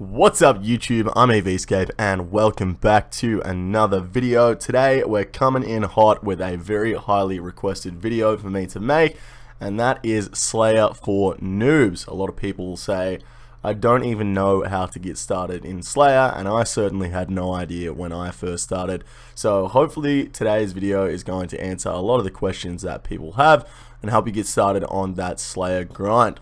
What's up YouTube, I'm EVScape and welcome back to another video. Today we're coming in hot with a very highly requested video for me to make, and that is Slayer for noobs. A lot of people say, I don't even know how to get started in Slayer, and I certainly had no idea when I first started. So hopefully today's video is going to answer a lot of the questions that people have and help you get started on that Slayer grind.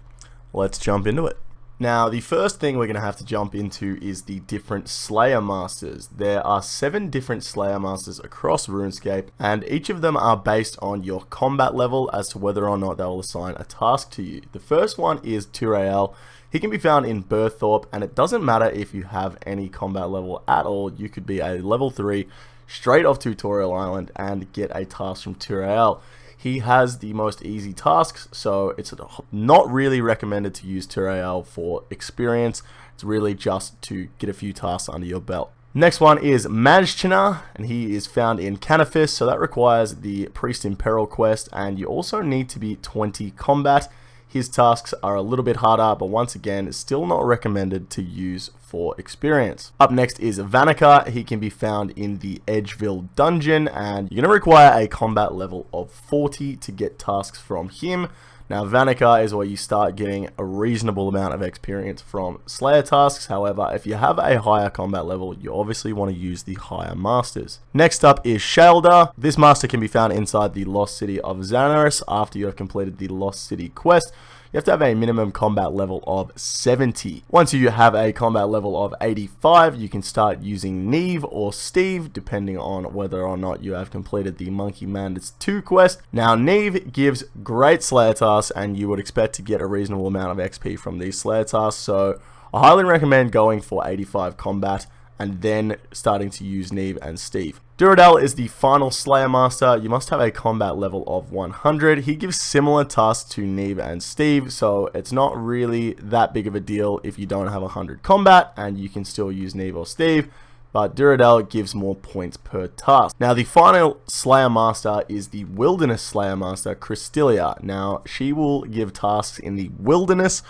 Let's jump into it. Now, the first thing we're going to have to jump into is the different Slayer Masters. There are 7 different Slayer Masters across RuneScape, and each of them are based on your combat level as to whether or not they will assign a task to you. The first one is Turael. He can be found in Burthorpe, and it doesn't matter if you have any combat level at all. You could be a level 3 straight off Tutorial Island and get a task from Turael. He has the most easy tasks, so it's not really recommended to use Turael for experience. It's really just to get a few tasks under your belt. Next one is Majchina, and he is found in Canifis, so that requires the Priest in Peril quest, and you also need to be 20 combat. His tasks are a little bit harder, but once again, it's still not recommended to use for experience. Up next is Vanica. He can be found in the Edgeville dungeon, and you're going to require a combat level of 40 to get tasks from him. Now, Vanica is where you start getting a reasonable amount of experience from Slayer tasks. However, if you have a higher combat level, you obviously want to use the higher masters. Next up is Shaelder. This master can be found inside the Lost City of Xanaris after you have completed the Lost City quest. You have to have a minimum combat level of 70. Once you have a combat level of 85, you can start using Neve or Steve, depending on whether or not you have completed the Monkey Bandits 2 quest. Now, Neve gives great Slayer tasks, and you would expect to get a reasonable amount of XP from these Slayer tasks, so I highly recommend going for 85 combat and then starting to use Neve and Steve. Duradel is the final Slayer Master. You must have a combat level of 100. He gives similar tasks to Neve and Steve, so it's not really that big of a deal if you don't have 100 combat, and you can still use Neve or Steve, but Duradel gives more points per task. Now, the final Slayer Master is the Wilderness Slayer Master, Krystilia. Now, she will give tasks in the Wilderness.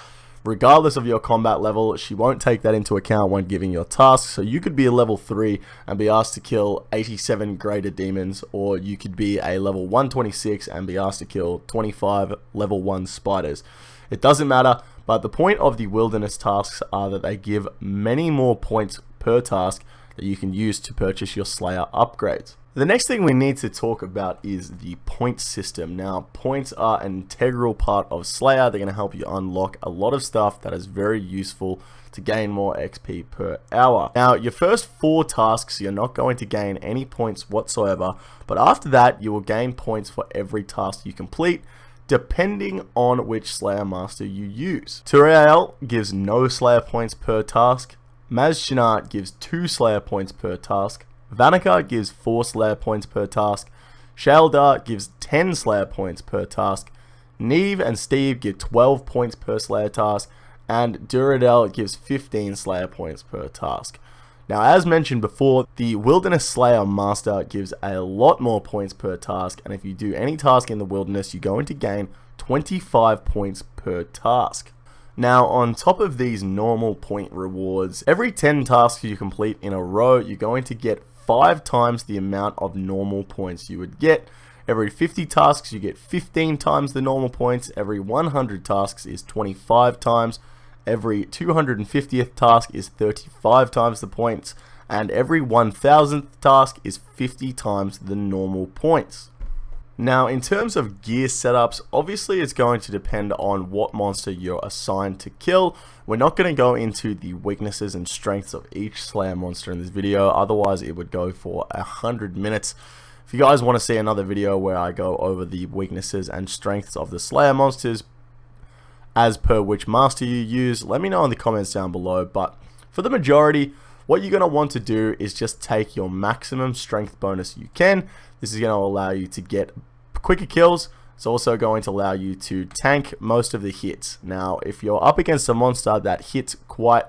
Regardless of your combat level, she won't take that into account when giving your tasks. So you could be a level 3 and be asked to kill 87 greater demons, or you could be a level 126 and be asked to kill 25 level 1 spiders. It doesn't matter, but the point of the wilderness tasks are that they give many more points per task that you can use to purchase your Slayer upgrades. The next thing we need to talk about is the point system. Now, points are an integral part of Slayer. They're going to help you unlock a lot of stuff that is very useful to gain more XP per hour. Now, your first 4 tasks, you're not going to gain any points whatsoever, but after that, you will gain points for every task you complete, depending on which Slayer Master you use. Turael gives no Slayer points per task. Majchina gives 2 Slayer points per task. Vanica gives 4 Slayer points per task. Shaelder gives 10 Slayer points per task. Neve and Steve give 12 points per Slayer task. And Duradel gives 15 Slayer points per task. Now, as mentioned before, the Wilderness Slayer Master gives a lot more points per task. And if you do any task in the Wilderness, you're going to gain 25 points per task. Now, on top of these normal point rewards, every 10 tasks you complete in a row, you're going to get 5 times the amount of normal points you would get. Every 50 tasks, you get 15 times the normal points. Every 100 tasks is 25 times. Every 250th task is 35 times the points. And every 1000th task is 50 times the normal points. Now, in terms of gear setups, obviously it's going to depend on what monster you're assigned to kill. We're not going to go into the weaknesses and strengths of each Slayer monster in this video, otherwise it would go for 100 minutes. If you guys want to see another video where I go over the weaknesses and strengths of the Slayer monsters as per which master you use, let me know in the comments down below. But for the majority, what you're going to want to do is just take your maximum strength bonus you can. This is going to allow you to get quicker kills. It's also going to allow you to tank most of the hits. Now, if you're up against a monster that hits quite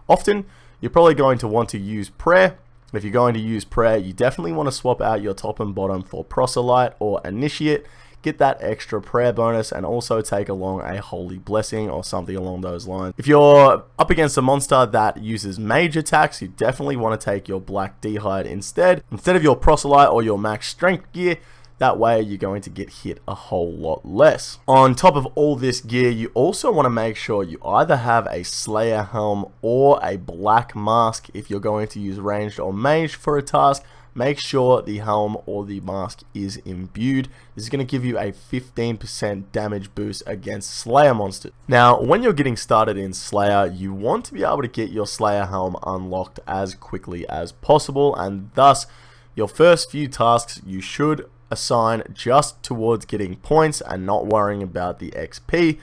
often, you're probably going to want to use Prayer. If you're going to use Prayer, you definitely want to swap out your top and bottom for Proselyte or Initiate. get that extra prayer bonus, and also take along a holy blessing or something along those lines. If you're up against a monster that uses mage attacks, you definitely want to take your black d'hide instead of your proselyte or your max strength gear. That way you're going to get hit a whole lot less. On top of all this gear, you also want to make sure you either have a Slayer helm or a black mask. If you're going to use ranged or mage for a task, make sure the helm or the mask is imbued. This is going to give you a 15% damage boost against Slayer monsters. Now, when you're getting started in Slayer, you want to be able to get your Slayer helm unlocked as quickly as possible, and thus your first few tasks you should assign just towards getting points and not worrying about the XP.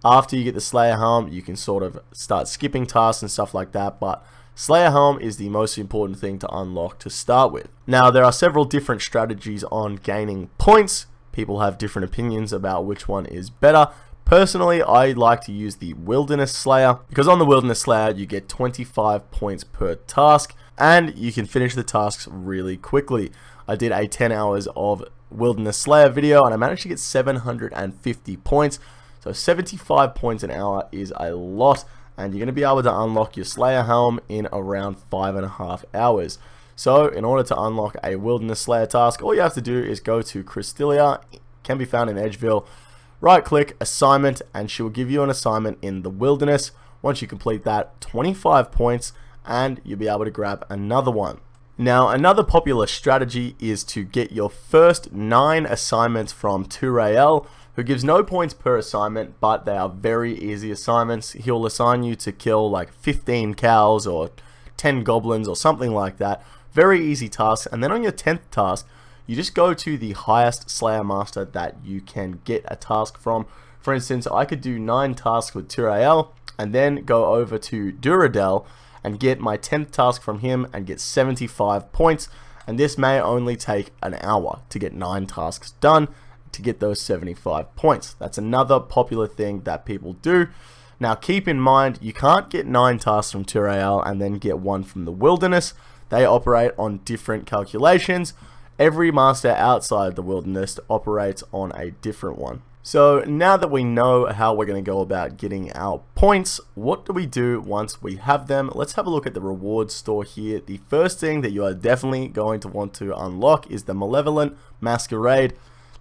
After you get the Slayer helm, you can sort of start skipping tasks and stuff like that, but Slayer helm is the most important thing to unlock to start with. Now, there are several different strategies on gaining points. People have different opinions about which one is better. Personally, I like to use the Wilderness Slayer, because on the Wilderness Slayer you get 25 points per task and you can finish the tasks really quickly. I did a 10 hours of Wilderness Slayer video and I managed to get 750 points. So 75 points an hour is a lot, and you're going to be able to unlock your Slayer helm in around 5.5 hours. So in order to unlock a Wilderness Slayer task, all you have to do is go to Crystalia, can be found in Edgeville, right click assignment, and she will give you an assignment in the Wilderness. Once you complete that, 25 points, and you'll be able to grab another one. Now, another popular strategy is to get your first 9 assignments from Turael, who gives no points per assignment, but they are very easy assignments. He'll assign you to kill like 15 cows or 10 goblins or something like that. Very easy tasks, and then on your 10th task, you just go to the highest Slayer Master that you can get a task from. For instance, I could do 9 tasks with Turael, and then go over to Duradel, and get my 10th task from him and get 75 points, and this may only take an hour to get 9 tasks done to get those 75 points. That's another popular thing that people do. Now keep in mind, you can't get 9 tasks from Turael and then get 1 from the Wilderness. They operate on different calculations. Every master outside the Wilderness operates on a different one. So now that we know how we're going to go about getting our points, what do we do once we have them? Let's have a look at the reward store here. The first thing that you are definitely going to want to unlock is the Malevolent Masquerade.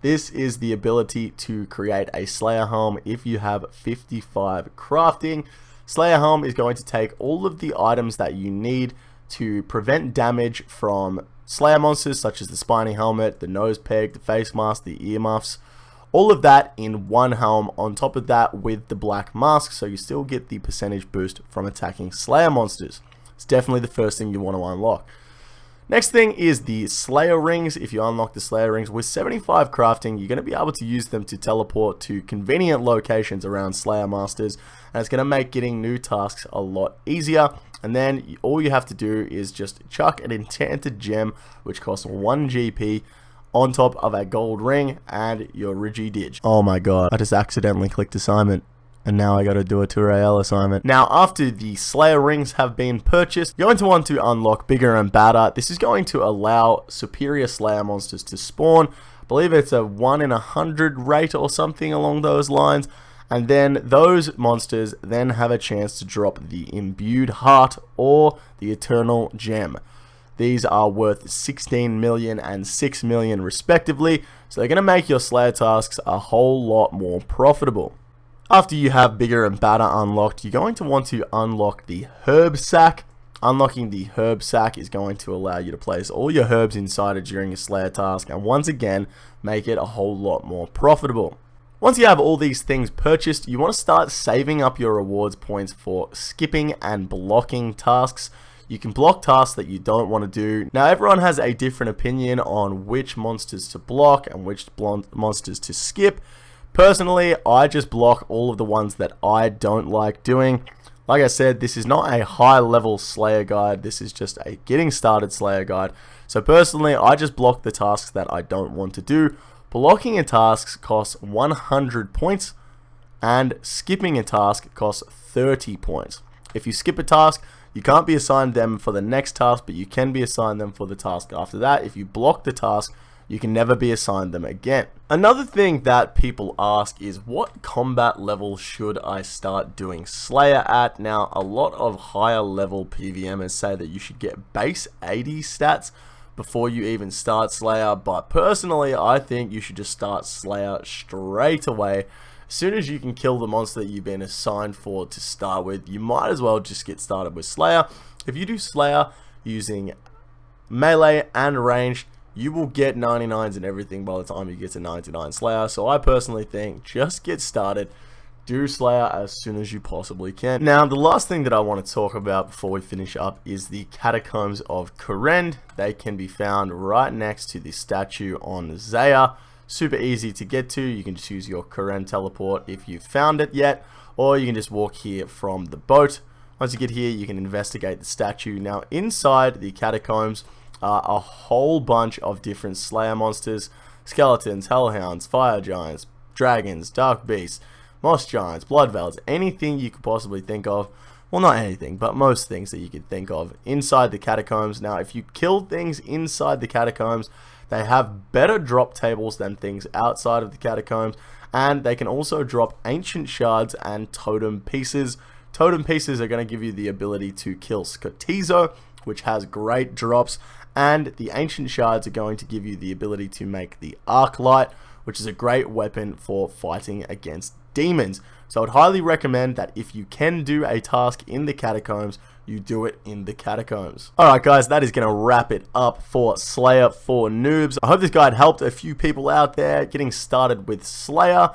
This is the ability to create a Slayer helm if you have 55 crafting. Slayer helm is going to take all of the items that you need to prevent damage from Slayer monsters, such as the spiny helmet, the nose peg, the face mask, the earmuffs. All of that in one helm, on top of that with the black mask, so you still get the percentage boost from attacking Slayer monsters. It's definitely the first thing you want to unlock. Next thing is the Slayer rings. If you unlock the Slayer rings with 75 crafting, you're going to be able to use them to teleport to convenient locations around Slayer masters, and it's going to make getting new tasks a lot easier. And then all you have to do is just chuck an enchanted gem, which costs 1 GP, on top of a gold ring, and you're Rigi-dig. Oh my god, I just accidentally clicked assignment, and now I gotta do a Turael assignment. Now, after the Slayer rings have been purchased, you're going to want to unlock Bigger and Badder. This is going to allow superior Slayer monsters to spawn. I believe it's a 1 in 100 rate or something along those lines. And then those monsters then have a chance to drop the Imbued Heart or the Eternal Gem. These are worth 16 million and 6 million respectively, so they're going to make your Slayer tasks a whole lot more profitable. After you have Bigger and Badder unlocked, you're going to want to unlock the Herb Sack. Unlocking the Herb Sack is going to allow you to place all your herbs inside it during your Slayer task, and once again, make it a whole lot more profitable. Once you have all these things purchased, you want to start saving up your rewards points for skipping and blocking tasks. You can block tasks that you don't want to do. Now, everyone has a different opinion on which monsters to block and which monsters to skip. Personally, I just block all of the ones that I don't like doing. Like I said, this is not a high level Slayer guide. This is just a getting started Slayer guide. So personally, I just block the tasks that I don't want to do. Blocking a task costs 100 points and skipping a task costs 30 points. If you skip a task, you can't be assigned them for the next task, but you can be assigned them for the task after that. If you block the task, you can never be assigned them again. Another thing that people ask is, what combat level should I start doing Slayer at? Now, a lot of higher level PVMers say that you should get base 80 stats before you even start Slayer, but personally I think you should just start Slayer straight away. As soon as you can kill the monster that you've been assigned for to start with, you might as well just get started with Slayer. If you do Slayer using melee and ranged, you will get 99s and everything by the time you get to 99 Slayer. So I personally think just get started, do Slayer as soon as you possibly can. Now, the last thing that I want to talk about before we finish up is the Catacombs of Kourend. They can be found right next to the statue on SLAYER. Super easy to get to. You can just use your kourend teleport if you've found it yet, or you can just walk here from the boat. Once you get here, you can investigate the statue. Now, inside the catacombs are a whole bunch of different Slayer monsters: skeletons, hellhounds, fire giants, dragons, dark beasts, moss giants, blood veils, anything you could possibly think of. Well, not anything, but most things that you could think of inside the catacombs. Now, if you kill things inside the catacombs, they have better drop tables than things outside of the catacombs, and they can also drop ancient shards and totem pieces. Totem pieces are going to give you the ability to kill Skotizo, which has great drops, and the ancient shards are going to give you the ability to make the arc light, which is a great weapon for fighting against demons. So I'd highly recommend that if you can do a task in the catacombs, you do it in the catacombs. Alright guys, that is going to wrap it up for Slayer for Noobs. I hope this guide helped a few people out there getting started with Slayer.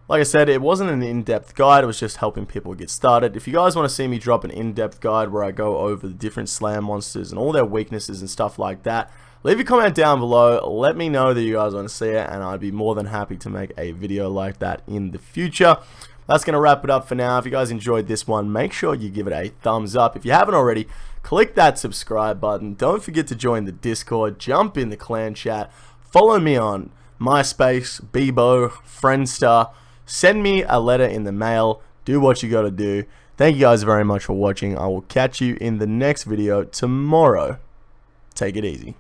Like I said, it wasn't an in-depth guide, it was just helping people get started. If you guys want to see me drop an in-depth guide where I go over the different Slayer monsters and all their weaknesses and stuff like that, leave a comment down below, let me know that you guys want to see it, and I'd be more than happy to make a video like that in the future. That's going to wrap it up for now. If you guys enjoyed this one, make sure you give it a thumbs up. If you haven't already, click that subscribe button. Don't forget to join the Discord, jump in the clan chat, follow me on MySpace, Bebo, Friendster, send me a letter in the mail, do what you gotta do. Thank you guys very much for watching. I will catch you in the next video tomorrow. Take it easy.